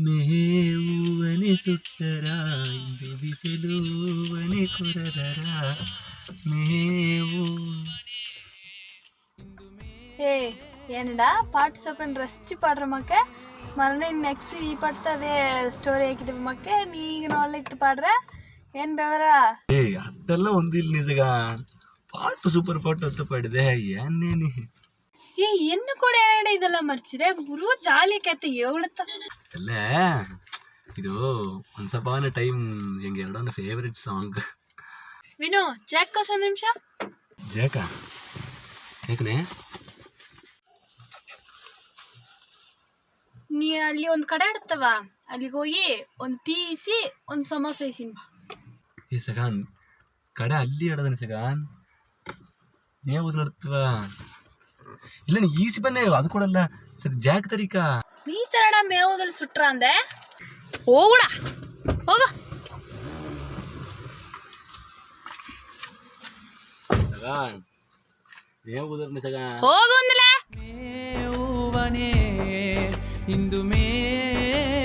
ಮೇವುವನೆ ಸುತ್ತರ ಇಂದು ಬಿಸಿಲುವನೆ ಕೊರದರ ಮೇವು. ఏ ఏంటా పాట చెప్పండి రెస్ట్ పాడరు మక్క మరణ నెక్స్ట్ ఈ పాటతో అదే స్టోరీ ಹಾಕಿದ್ವಿ ಮಕ್ಕೆ ನೀಗ ನೋಡ್ಲಿಕ್ಕೆ ಪಾಡ್ರೆ ಏನ್ ಬೆವರಾ ಅದೆಲ್ಲ ಒಂದಿಲ್ಲ ನಿಜಗ ಪಾಟು ಸೂಪರ್ ಪಾಟು ಅಂತ ಪಾಡಿದೆ ಏನೇನಿ ಎನ್ನು ಕೂಡ ಏನೇನ ಇದೆಲ್ಲ ಮರ್ಚಿರೆ ಗುರು ಜಾಲಿ ಕತೆ ಹೇಳುತ್ತ ಅಲ್ಲ ಇದು ಒನ್ಸ್ ಅಪಾನ್ ಎ ಟೈಮ್ ಹೆಂಗೆ ಎರಡನ ಫೇವರಿಟ್ ಸಾಂಗ್. ವಿನು ಜಾಕ್ ಕೋಸ್ ಒಂದು ನಿಮಿಷ. ಜಾಕಾ ಯಾಕನೆ ನೀ ಅಲ್ಲಿ ಒಂದು ಕಡೆ ಇಡ್ತವ ಅಲ್ಲಿಗೆ ಹೋಗಿ ಒಂದು ಟೀ ಇಸಿ ಒಂದು ಸಮೋಸ ಇಸಿನ್ ಈ ಸಗಾನ್ ಕಡೆ ಅಲ್ಲಿ ಇಡದನ ಸಗಾನ್ ನೀವು ನಡ್ತವ ಇಲ್ಲ ನೀ ಈಸಿ ಬನ್ನೆ ಅದು ಕೊಡಲ್ಲ ಸರಿ ಜಾಕ್ ತರಿಕಾ ನೀ ತರಡ ಮೇವುದಲ್ಲಿ ಸುಟ್ರ ಅಂದೆ ಹೋಗುಣ ಹೋಗ ಸಗಾನ್ ಮೇವುದರ್ನ ಸಗಾನ್ ಹೋಗು ಅಂದಲೇ ಮೇವುವನೇ ಇಂದು ಮೇವುವನೇ